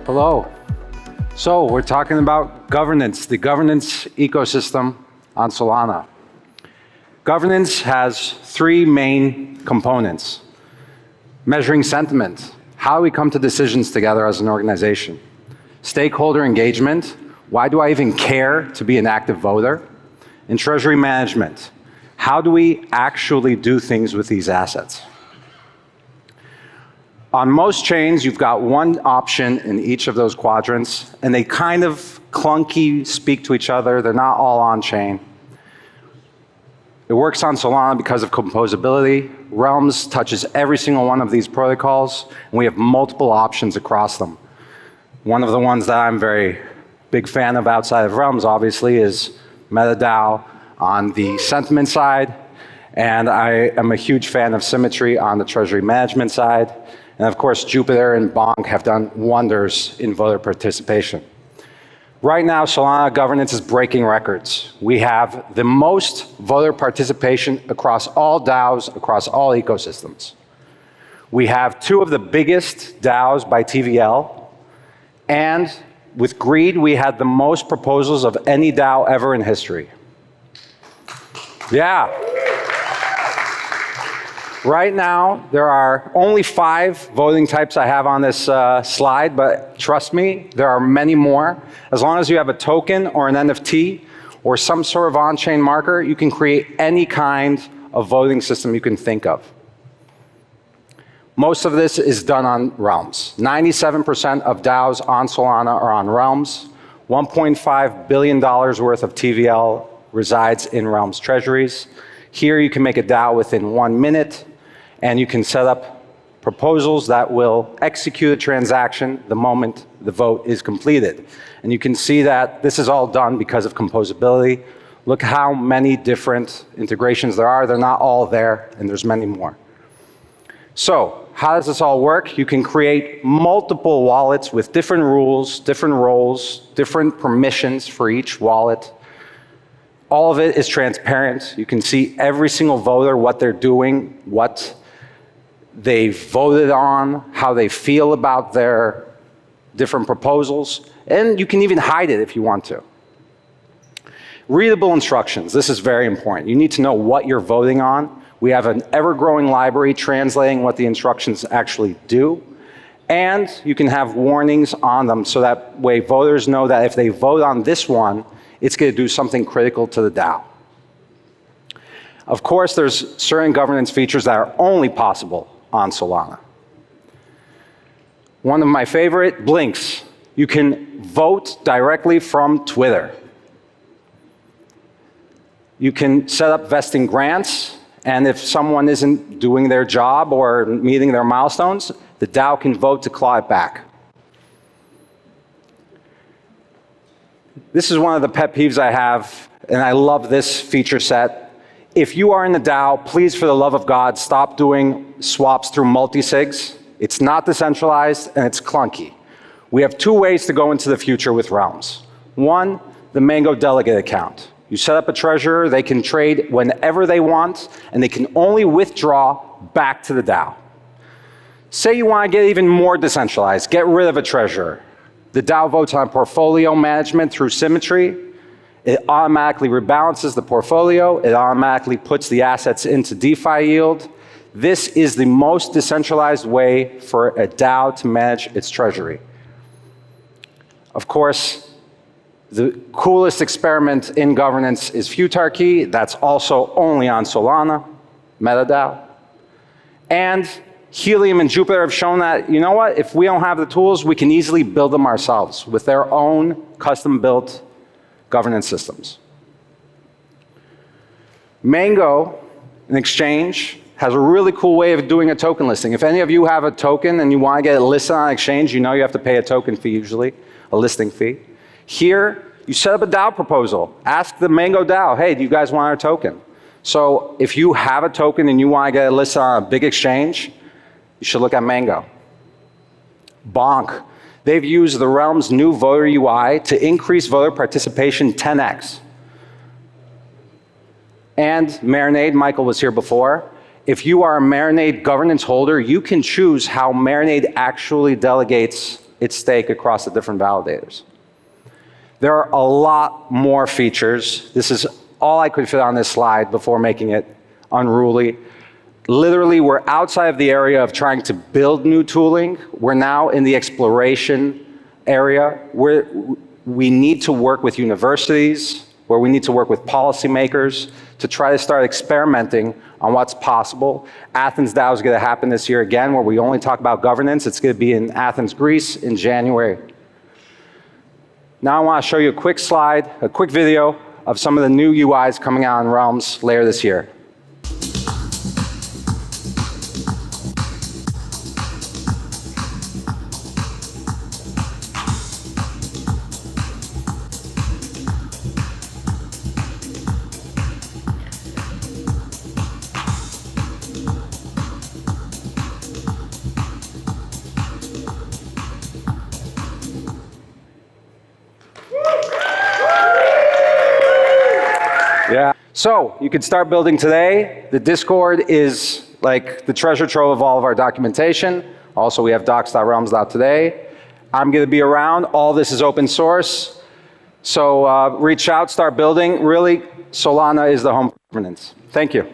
Hello. So we're talking about governance, the governance ecosystem on Solana. Governance has three main components. Measuring sentiment, how we come to decisions together as an organization. Stakeholder engagement, why do I even care to be an active voter? And treasury management, how do we actually do things with these assets? On most chains, you've got one option in each of those quadrants, and they kind of clunky speak to each other. They're not all on chain. It works on Solana because of composability. Realms touches every single one of these protocols, and we have multiple options across them. One of the ones that I'm very big fan of outside of Realms, obviously, is MetaDAO on the sentiment side, and I am a huge fan of Symmetry on the treasury management side. And of course, Jupiter and Bonk have done wonders in voter participation. Right now, Solana governance is breaking records. We have the most voter participation across all DAOs, across all ecosystems. We have two of the biggest DAOs by TVL, and with Greed, we had the most proposals of any DAO ever in history. Yeah. Right now, there are only 5 voting types I have on this slide, but trust me, there are many more. As long as you have a token or an NFT or some sort of on-chain marker, you can create any kind of voting system you can think of. Most of this is done on Realms. 97% of DAOs on Solana are on Realms. $1.5 billion worth of TVL resides in Realms treasuries. Here you can make a DAO within 1 minute, and you can set up proposals that will execute a transaction the moment the vote is completed. And you can see that this is all done because of composability. Look how many different integrations there are. They're not all there, and there's many more. So how does this all work? You can create multiple wallets with different rules, different roles, different permissions for each wallet. All of it is transparent. You can see every single voter, what they're doing, what they voted on, how they feel about their different proposals, and you can even hide it if you want to. Readable instructions. This is very important. You need to know what you're voting on. We have an ever-growing library translating what the instructions actually do, and you can have warnings on them so that way voters know that if they vote on this one, it's going to do something critical to the DAO. Of course, there's certain governance features that are only possible on Solana. One of my favorite, blinks. You can vote directly from Twitter. You can set up vesting grants, and if someone isn't doing their job or meeting their milestones, the DAO can vote to claw it back. This is one of the pet peeves I have, and I love this feature set. If you are in the DAO, please, for the love of God, stop doing swaps through multi-sigs. It's not decentralized, and it's clunky. We have 2 ways to go into the future with Realms. One, the Mango delegate account. You set up a treasurer, they can trade whenever they want, and they can only withdraw back to the DAO. Say you want to get even more decentralized, get rid of a treasurer. The DAO votes on portfolio management through Symmetry. It automatically rebalances the portfolio. It automatically puts the assets into DeFi yield. This is the most decentralized way for a DAO to manage its treasury. Of course, the coolest experiment in governance is Futarchy. That's also only on Solana, MetaDAO. And Helium and Jupiter have shown that, you know what, if we don't have the tools, we can easily build them ourselves with their own custom-built governance systems. Mango, an exchange, has a really cool way of doing a token listing. If any of you have a token and you want to get it listed on an exchange, you know you have to pay a token fee usually, a listing fee. Here, you set up a DAO proposal. Ask the Mango DAO, hey, do you guys want our token? So if you have a token and you want to get it listed on a big exchange, you should look at Mango. Bonk. They've used the Realm's new voter UI to increase voter participation 10x. And Marinade, Michael was here before. If you are a Marinade governance holder, you can choose how Marinade actually delegates its stake across the different validators. There are a lot more features. This is all I could fit on this slide before making it unruly. Literally, we're outside of the area of trying to build new tooling. We're now in the exploration area where we need to work with universities, where we need to work with policymakers to try to start experimenting on what's possible. Athens DAO is going to happen this year again, where we only talk about governance. It's going to be in Athens, Greece in January. Now I want to show you a quick slide, a quick video of some of the new UIs coming out in Realms later this year. Yeah. So you can start building today. The Discord is like the treasure trove of all of our documentation. Also, we have docs.realms.today. I'm going to be around. All this is open source. So reach out, start building. Really, Solana is the home for governance. Thank you.